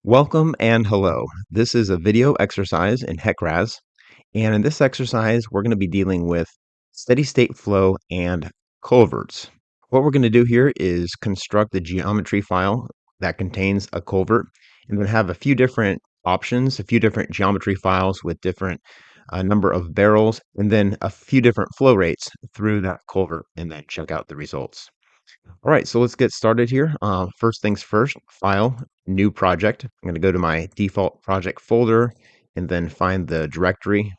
Welcome and hello. This is a video exercise in HEC RAS, and in this exercise, we're going to be dealing with steady state flow and culverts. What we're going to do here is construct a geometry file that contains a culvert, and then have a few different options, a few different geometry files with different number of barrels, and then a few different flow rates through that culvert, and then check out the results. All right, so let's get started here. First things first, file, new project. I'm going to go to my default project folder and then find the directory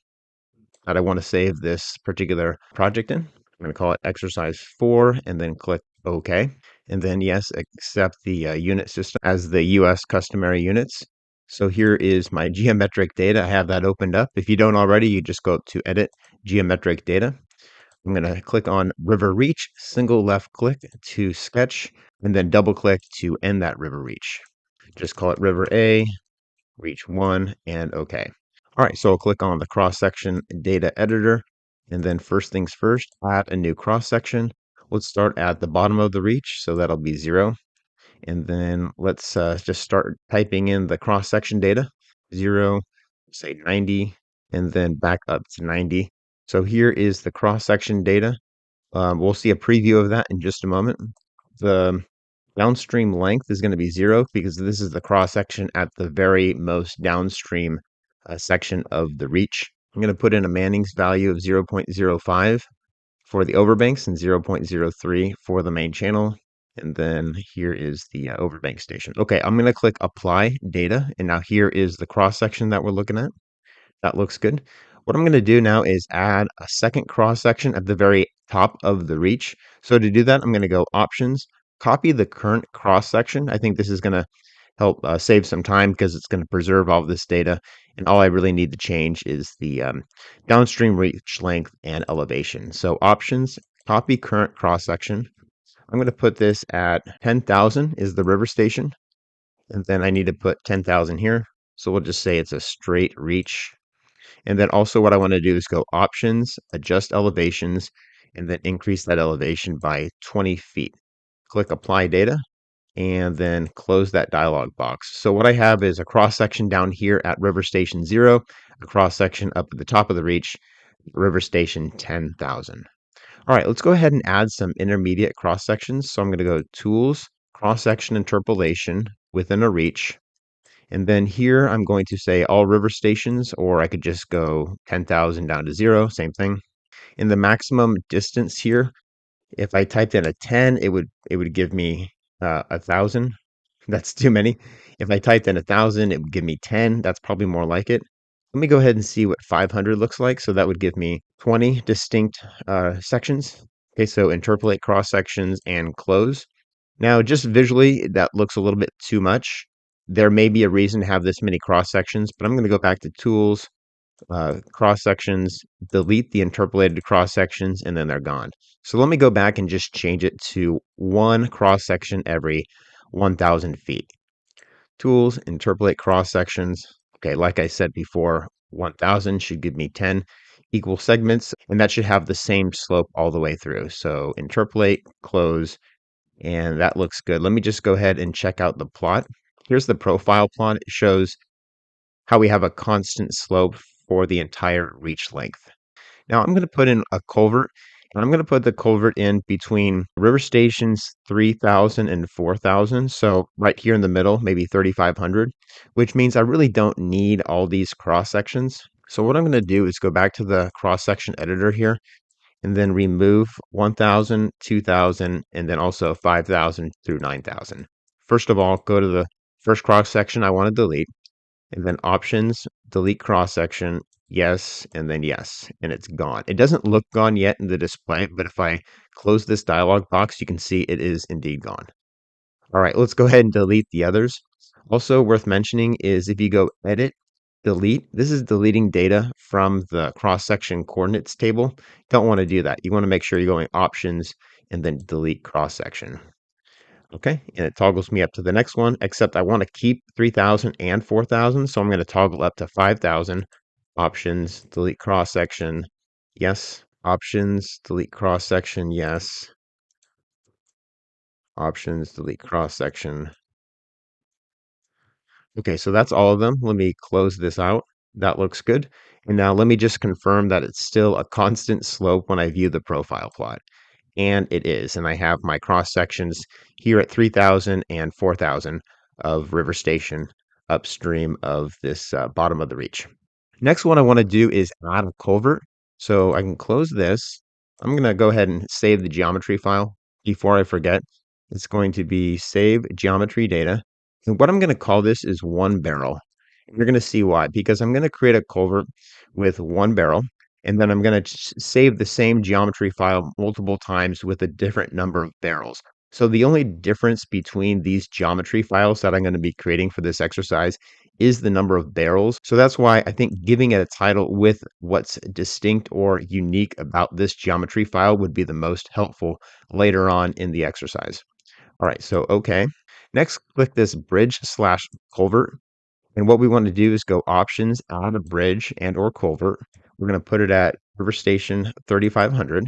that I want to save this particular project in. I'm going to call it exercise 4 and then click OK. And then, yes, accept the unit system as the US customary units. So here is my geometric data. I have that opened up. If you don't already, you just go up to Edit, Geometric Data. I'm going to click on River Reach, single left click to sketch, and then double click to end that river reach. Just call it River A, Reach 1, and OK. All right, so I'll click on the cross-section data editor, and then first things first, add a new cross-section. Let's start at the bottom of the reach, so that'll be 0. And then let's just start typing in the cross-section data, 0, say 90, and then back up to 90. So here is the cross-section data. We'll see a preview of that in just a moment. The downstream length is going to be 0 because this is the cross section at the very most downstream section of the reach. I'm going to put in a Manning's value of 0.05 for the overbanks and 0.03 for the main channel. And then here is the overbank station. Okay, I'm going to click apply data. And now here is the cross section that we're looking at. That looks good. What I'm going to do now is add a second cross section at the very top of the reach. So to do that, I'm going to go options, copy the current cross section. I think this is going to help save some time because it's going to preserve all of this data. And all I really need to change is the downstream reach length and elevation. So options, copy current cross section. I'm going to put this at 10,000 is the river station. And then I need to put 10,000 here. So we'll just say it's a straight reach. And then also what I want to do is go options, adjust elevations, and then increase that elevation by 20 feet. Click apply data and then close that dialog box. So what I have is a cross section down here at river station 0, a cross section up at the top of the reach, river station 10,000. All right, let's go ahead and add some intermediate cross sections. So I'm going to go tools, cross section interpolation within a reach. And then here I'm going to say all river stations, or I could just go 10,000 down to 0, same thing. In the maximum distance here, if I typed in a 10, it would give me 1,000. That's too many. If I typed in 1,000, it would give me 10. That's probably more like it. Let me go ahead and see what 500 looks like. So that would give me 20 distinct sections. Okay, so interpolate cross sections and close. Now, just visually, that looks a little bit too much. There may be a reason to have this many cross sections, but I'm going to go back to Tools, Cross Sections, delete the interpolated cross sections, and then they're gone. So let me go back and just change it to one cross section every 1,000 feet. Tools, interpolate cross sections. Okay, like I said before, 1,000 should give me 10 equal segments, and that should have the same slope all the way through. So interpolate, close, and that looks good. Let me just go ahead and check out the plot. Here's the profile plot. It shows how we have a constant slope for the entire reach length. Now I'm going to put in a culvert, and I'm going to put the culvert in between river stations 3,000 and 4,000. So right here in the middle, maybe 3,500, which means I really don't need all these cross sections. So what I'm going to do is go back to the cross section editor here and then remove 1,000, 2,000, and then also 5,000 through 9,000. First of all, go to the first cross section I want to delete, and then options, delete cross section, yes, and then yes, and it's gone. It doesn't look gone yet in the display, but if I close this dialog box, you can see it is indeed gone. All right, let's go ahead and delete the others. Also worth mentioning is if you go edit, delete, this is deleting data from the cross-section coordinates table. Don't want to do that. You want to make sure you're going options and then delete cross-section. Okay, and it toggles me up to the next one, except I want to keep 3,000 and 4,000, so I'm going to toggle up to 5,000. Options, delete cross-section, yes. Options, delete cross-section, yes. Options, delete cross-section. Okay, so that's all of them. Let me close this out. That looks good. And now let me just confirm that it's still a constant slope when I view the profile plot. And it is. And I have my cross sections here at 3,000 and 4,000 of River Station upstream of this bottom of the reach. Next one I want to do is add a culvert. So I can close this. I'm going to go ahead and save the geometry file before I forget. It's going to be save geometry data. And what I'm going to call this is one barrel. And you're going to see why, because I'm going to create a culvert with one barrel, and then I'm going to save the same geometry file multiple times with a different number of barrels. So the only difference between these geometry files that I'm going to be creating for this exercise is the number of barrels. So that's why I think giving it a title with what's distinct or unique about this geometry file would be the most helpful later on in the exercise. All right, so okay. Next, click this bridge slash culvert. And what we want to do is go options, add a bridge and or culvert. We're going to put it at River Station 3500.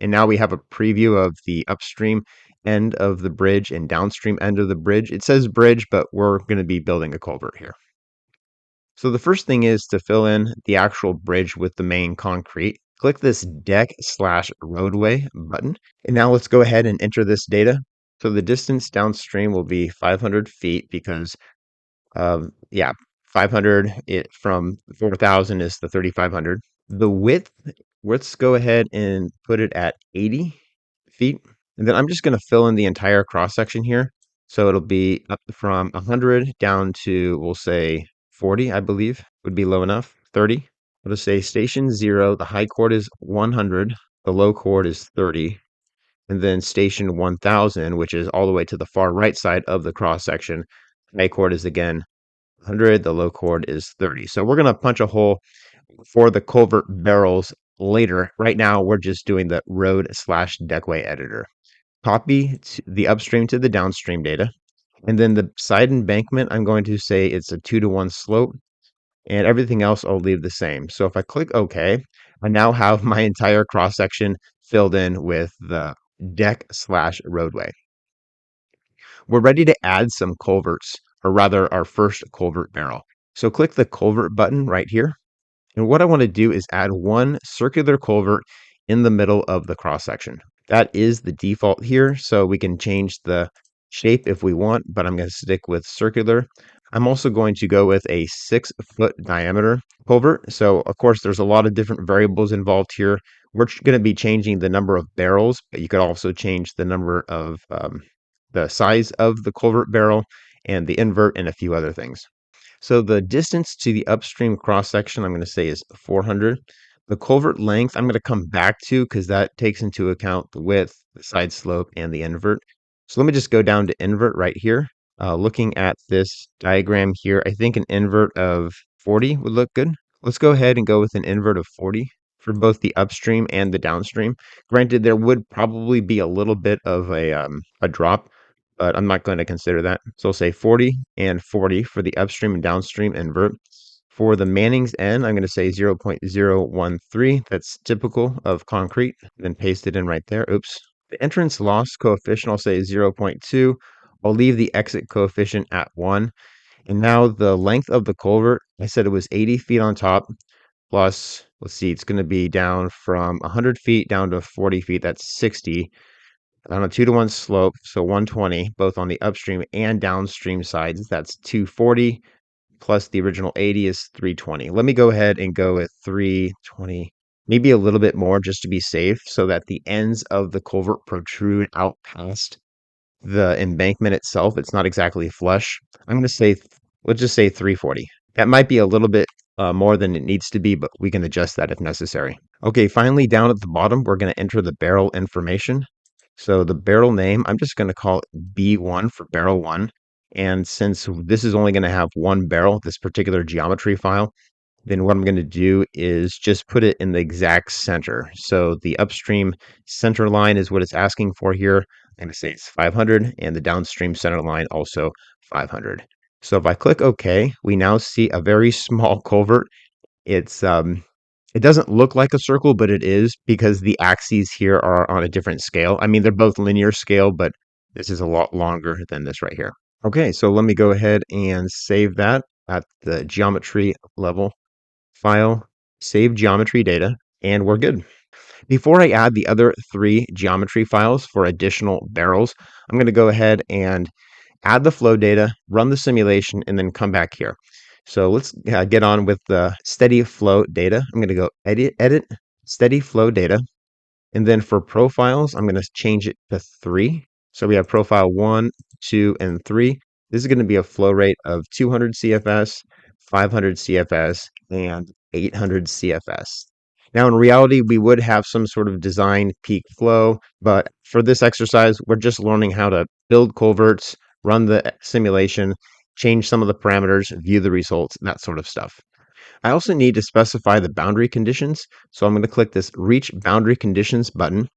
And now we have a preview of the upstream end of the bridge and downstream end of the bridge. It says bridge, but we're going to be building a culvert here. So the first thing is to fill in the actual bridge with the main concrete. Click this deck slash roadway button. And now let's go ahead and enter this data. So the distance downstream will be 500 feet because, yeah, 500 from 4,000 is the 3,500. The width, let's go ahead and put it at 80 feet. And then I'm just going to fill in the entire cross section here. So it'll be up from 100 down to, we'll say 40, I believe would be low enough. 30. We'll just say station 0. The high chord is 100. The low chord is 30. And then station 1000, which is all the way to the far right side of the cross section. High chord is again 100. The low chord is 30. So we're going to punch a hole for the culvert barrels later. Right now, we're just doing the road slash deckway editor. Copy the upstream to the downstream data. And then the side embankment, I'm going to say it's a 2-to-1 slope, and everything else I'll leave the same. So if I click OK, I now have my entire cross section filled in with the deck slash roadway. We're ready to add some culverts, or rather our first culvert barrel. So click the culvert button right here. And what I want to do is add one circular culvert in the middle of the cross section. That is the default here, so we can change the shape if we want, but I'm going to stick with circular. I'm also going to go with a 6-foot diameter culvert. So of course, there's a lot of different variables involved here. We're going to be changing the number of barrels, but you could also change the number of the size of the culvert barrel and the invert and a few other things. So the distance to the upstream cross section, I'm going to say is 400. The culvert length, I'm going to come back to because that takes into account the width, the side slope, and the invert. So let me just go down to invert right here. Looking at this diagram here, I think an invert of 40 would look good. Let's go ahead and go with an invert of 40 for both the upstream and the downstream. Granted, there would probably be a little bit of a drop, but I'm not going to consider that. So I'll say 40 and 40 for the upstream and downstream invert. For the Manning's N, I'm going to say 0.013. That's typical of concrete. Then paste it in right there. Oops. The entrance loss coefficient, I'll say 0.2. I'll leave the exit coefficient at 1. And now the length of the culvert, I said it was 80 feet on top, plus, let's see, it's going to be down from 100 feet down to 40 feet. That's 60 on a 2-to-1 slope, so 120, both on the upstream and downstream sides. That's 240 plus the original 80 is 320. Let me go ahead and go with 320, maybe a little bit more just to be safe so that the ends of the culvert protrude out past the embankment itself. It's not exactly flush. I'm going to say, let's just say 340. That might be a little bit more than it needs to be, but we can adjust that if necessary. Okay, finally, down at the bottom, we're going to enter the barrel information. So the barrel name, I'm just going to call it B1 for barrel 1. And since this is only going to have one barrel, this particular geometry file, then what I'm going to do is just put it in the exact center. So the upstream center line is what it's asking for here. I'm going to say it's 500, and the downstream center line also 500. So if I click OK, we now see a very small culvert. It doesn't look like a circle, but it is because the axes here are on a different scale. I mean, they're both linear scale, but this is a lot longer than this right here. Okay, so let me go ahead and save that at the geometry level file, save geometry data, and we're good. Before I add the other three geometry files for additional barrels, I'm going to go ahead and add the flow data, run the simulation, and then come back here. So let's get on with the steady flow data. I'm going to go edit steady flow data. And then for profiles, I'm going to change it to 3. So we have profile 1, 2, and 3. This is going to be a flow rate of 200 CFS, 500 CFS, and 800 CFS. Now, in reality, we would have some sort of design peak flow, but for this exercise, we're just learning how to build culverts, run the simulation, change some of the parameters, view the results, that sort of stuff. I also need to specify the boundary conditions. So I'm going to click this Reach Boundary Conditions button.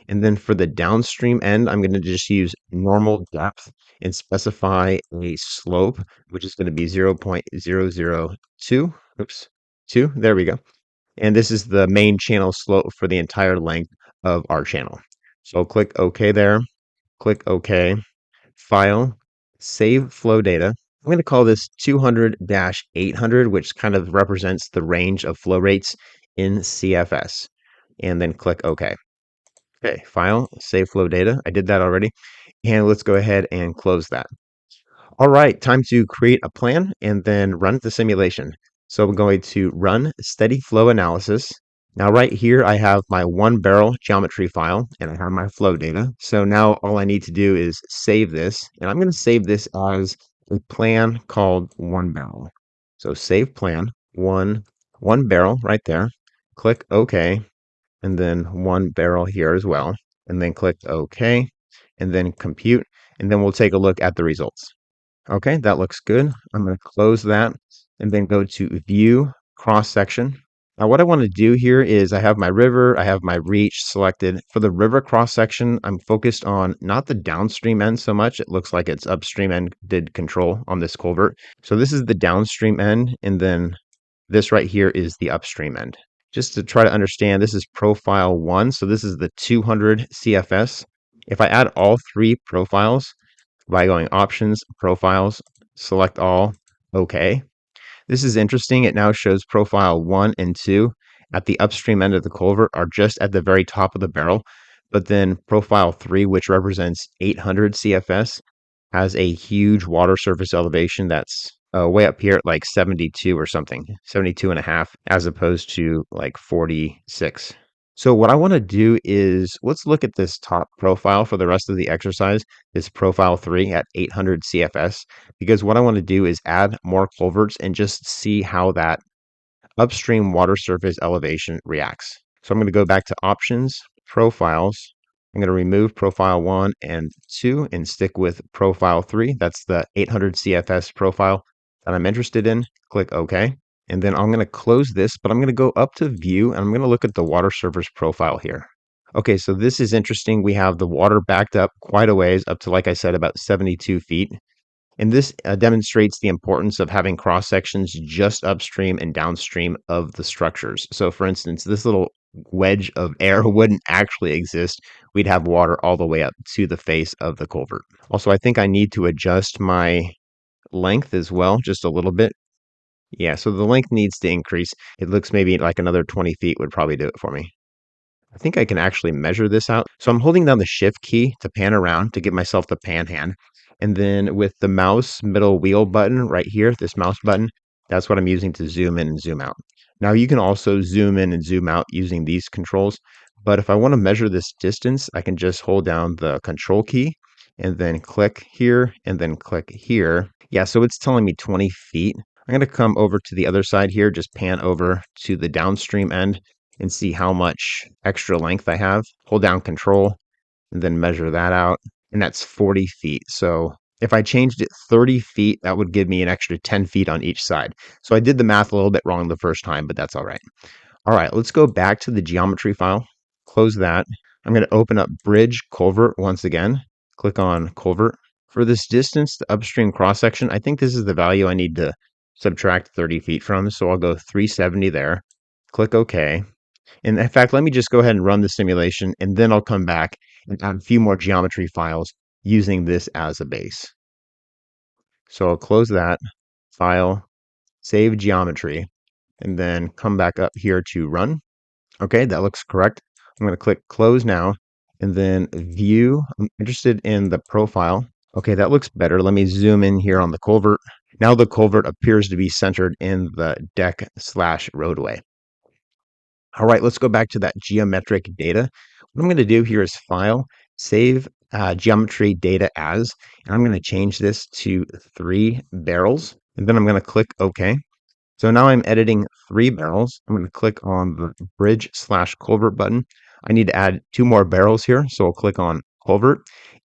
And then for the downstream end, I'm going to just use normal depth and specify a slope, which is going to be 0.002. Oops, 2. There we go. And this is the main channel slope for the entire length of our channel. So click OK there. Click OK. File, save flow data. I'm going to call this 200-800, which kind of represents the range of flow rates in CFS. And then click OK. Okay, file, save flow data. I did that already. And let's go ahead and close that. All right, time to create a plan and then run the simulation. So I'm going to run steady flow analysis. Now right here, I have my 1 barrel geometry file and I have my flow data. So now all I need to do is save this, and I'm going to save this as a plan called 1 barrel. So save plan, one barrel right there. Click OK, and then 1 barrel here as well. And then click OK, and then compute, and then we'll take a look at the results. Okay, that looks good. I'm going to close that and then go to view cross section. Now what I want to do here is I have my river, I have my reach selected. For the river cross section, I'm focused on not the downstream end so much. It looks like it's upstream end did control on this culvert. So this is the downstream end, and then this right here is the upstream end. Just to try to understand, this is profile 1. So this is the 200 CFS. If I add all 3 profiles, by going options, profiles, select all, OK. This is interesting. It now shows profile 1 and 2 at the upstream end of the culvert are just at the very top of the barrel. But then profile 3, which represents 800 CFS, has a huge water surface elevation that's way up here at like 72 or something, 72 and a half, as opposed to like 46. So what I want to do is let's look at this top profile for the rest of the exercise, this profile 3 at 800 CFS, because what I want to do is add more culverts and just see how that upstream water surface elevation reacts. So I'm going to go back to options, profiles. I'm going to remove profile 1 and 2 and stick with profile 3. That's the 800 CFS profile that I'm interested in. Click OK. And then I'm going to close this, but I'm going to go up to view and I'm going to look at the water surface profile here. Okay, so this is interesting. We have the water backed up quite a ways, up to, like I said, about 72 feet. And this demonstrates the importance of having cross sections just upstream and downstream of the structures. So, for instance, this little wedge of air wouldn't actually exist. We'd have water all the way up to the face of the culvert. Also, I think I need to adjust my length as well, just a little bit. Yeah, so the length needs to increase. It looks maybe like another 20 feet would probably do it for me. I think I can actually measure this out. So I'm holding down the shift key to pan around to give myself the pan hand. And then with the mouse middle wheel button right here, this mouse button, that's what I'm using to zoom in and zoom out. Now you can also zoom in and zoom out using these controls. But if I want to measure this distance, I can just hold down the control key and then click here and then click here. Yeah, so it's telling me 20 feet. I'm going to come over to the other side here, just pan over to the downstream end and see how much extra length I have. Hold down control and then measure that out. And that's 40 feet. So if I changed it 30 feet, that would give me an extra 10 feet on each side. So I did the math a little bit wrong the first time, but that's all right. All right, let's go back to the geometry file. Close that. I'm going to open up Bridge Culvert once again. Click on Culvert. For this distance, the upstream cross section, I think this is the value I need to subtract 30 feet from. So I'll go 370 there. Click OK. And in fact, let me just go ahead and run the simulation, and then I'll come back and add a few more geometry files using this as a base. So I'll close that, File, Save Geometry, and then come back up here to Run. Okay, that looks correct. I'm going to click Close now, and then View. I'm interested in the profile. Okay, that looks better. Let me zoom in here on the culvert. Now the culvert appears to be centered in the deck/roadway. All right, let's go back to that geometric data. What I'm going to do here is File, Save Geometry Data As, and I'm going to change this to 3 barrels, and then I'm going to click OK. So now I'm editing 3 barrels. I'm going to click on the Bridge/Culvert button. I need to add 2 more barrels here, so I'll click on Culvert.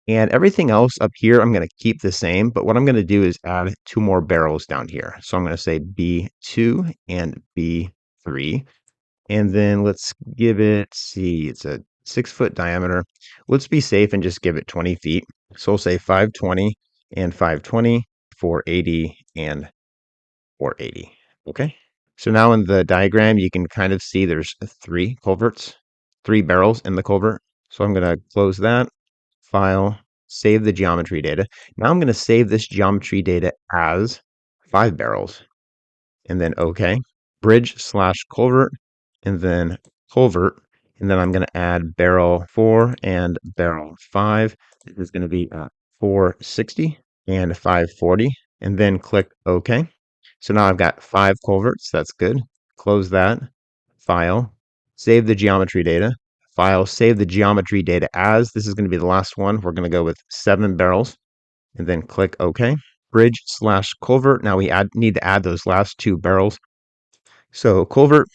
And everything else up here, I'm going to keep the same, but what I'm going to do is add 2 more barrels down here. So I'm going to say B2 and B3. And then let's give it, see, it's a 6-foot diameter. Let's be safe and just give it 20 feet. So we'll say 520 and 520, 480 and 480. Okay. So now in the diagram, you can kind of see there's 3 culverts, 3 barrels in the culvert. So I'm going to close that, File, save the geometry data. Now I'm going to save this geometry data as 5 barrels, and then OK. Bridge/culvert, and then culvert, and then I'm going to add barrel 4 and barrel 5. This is going to be 460 and 540, and then click OK. So now I've got 5 culverts. That's good. Close that. File. Save the geometry data. File. Save the geometry data as. This is going to be the last one. We're going to go with 7 barrels, and then click OK. Bridge/culvert. Now we need to add those last 2 barrels. So culvert,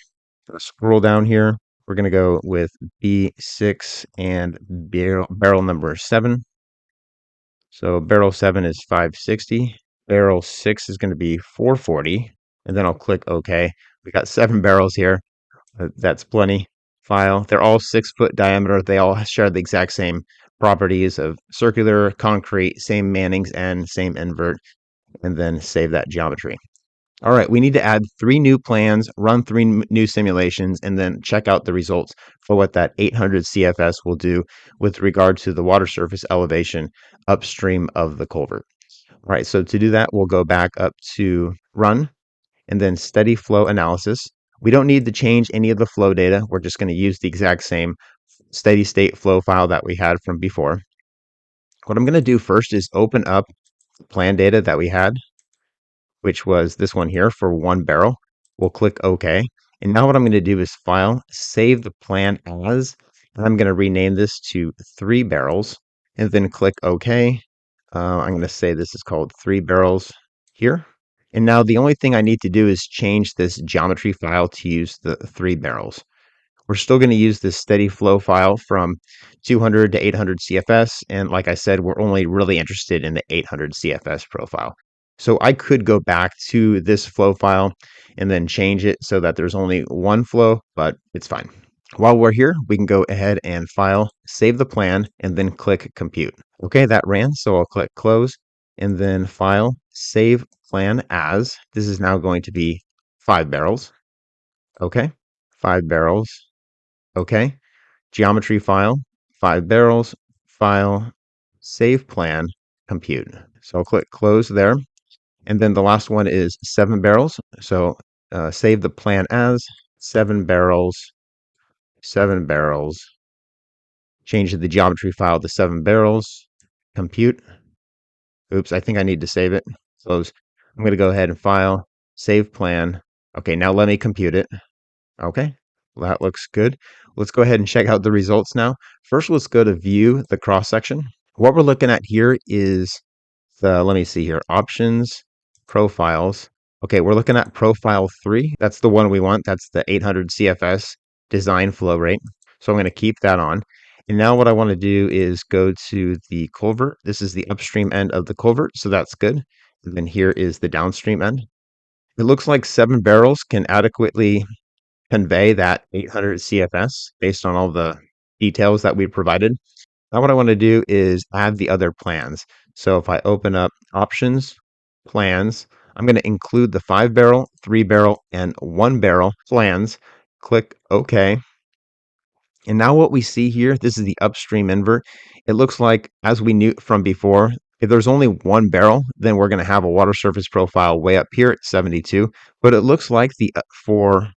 scroll down here. We're going to go with B6 and barrel number 7. So barrel 7 is 560. Barrel 6 is going to be 440. And then I'll click OK. We got 7 barrels here. That's plenty. File. They're all 6-foot diameter. They all share the exact same properties of circular, concrete, same Manning's N, same invert, and then save that geometry. All right, we need to add 3 new plans, run 3 new simulations, and then check out the results for what that 800 CFS will do with regard to the water surface elevation upstream of the culvert. All right, so to do that, we'll go back up to Run, and then Steady Flow Analysis. We don't need to change any of the flow data. We're just going to use the exact same steady state flow file that we had from before. What I'm going to do first is open up the plan data that we had, which was this one here for 1 barrel. We'll click OK. And now what I'm going to do is File, Save the plan as, and I'm going to rename this to 3 barrels, and then click OK. I'm going to say this is called 3 barrels here. And now the only thing I need to do is change this geometry file to use the 3 barrels. We're still going to use this steady flow file from 200 to 800 CFS. And like I said, we're only really interested in the 800 CFS profile. So I could go back to this flow file and then change it so that there's only one flow, but it's fine. While we're here, we can go ahead and File, Save the plan, and then click Compute. Okay, that ran, so I'll click Close, and then File, Save Plan As. This is now going to be 5 barrels. Okay, 5 barrels. Okay, geometry file, 5 barrels, File, Save Plan, Compute. So I'll click Close there. And then the last one is 7 barrels. So save the plan as 7 barrels, 7 barrels. Change the geometry file to 7 barrels. Compute. Oops, I think I need to save it. Close. I'm going to go ahead and File, Save Plan. Okay, now let me compute it. Okay, well, that looks good. Let's go ahead and check out the results now. First, let's go to View the cross section. What we're looking at here is let me see here, Options, Profiles. Okay, we're looking at Profile 3. That's the one we want. That's the 800 CFS design flow rate. So I'm going to keep that on. And now what I want to do is go to the culvert. This is the upstream end of the culvert, so that's good. And then here is the downstream end. It looks like 7 barrels can adequately convey that 800 CFS based on all the details that we provided. Now what I want to do is add the other plans. So if I open up Options, Plans, I'm going to include the 5 barrel, 3 barrel, and 1 barrel plans. Click OK. And now what we see here, this is the upstream invert. It looks like, as we knew from before, If there's only one barrel, then we're going to have a water surface profile way up here at 72. But it looks like for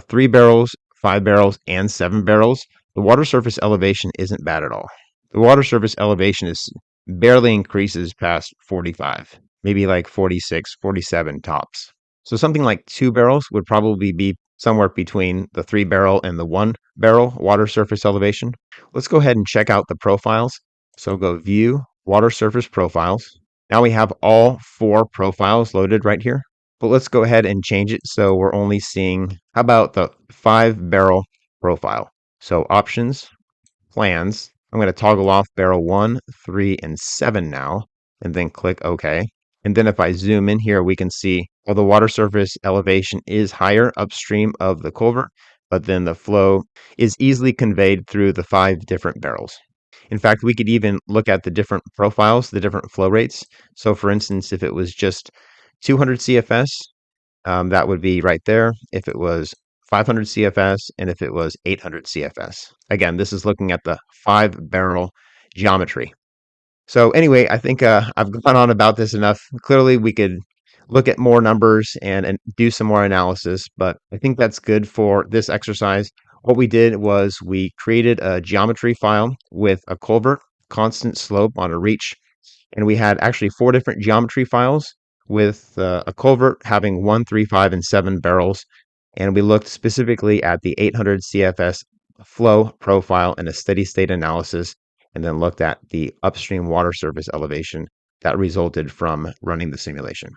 3 barrels, 5 barrels, and 7 barrels, the water surface elevation isn't bad at all. The water surface elevation is barely increases past 45, maybe like 46, 47 tops. So something like 2 barrels would probably be somewhere between the 3 barrel and the 1 barrel water surface elevation. Let's go ahead and check out the profiles. So go view water surface profiles. Now we have all 4 profiles loaded right here. But let's go ahead and change it so we're only seeing, how about the 5 barrel profile? So options, plans. I'm going to toggle off barrel 1, 3, and 7 now, and then click OK. And then if I zoom in here, we can see, well, the water surface elevation is higher upstream of the culvert, but then the flow is easily conveyed through the 5 different barrels. In fact, we could even look at the different profiles, the different flow rates. So for instance, if it was just 200 CFS, that would be right there. If it was 500 CFS and if it was 800 CFS. Again, this is looking at the 5 barrel geometry. So anyway, I think I've gone on about this enough. Clearly, we could look at more numbers and do some more analysis, but I think that's good for this exercise. What we did was we created a geometry file with a culvert, constant slope on a reach, and we had actually 4 different geometry files with a culvert having 1, 3, 5, and 7 barrels. And we looked specifically at the 800 CFS flow profile and a steady state analysis, and then looked at the upstream water surface elevation that resulted from running the simulation.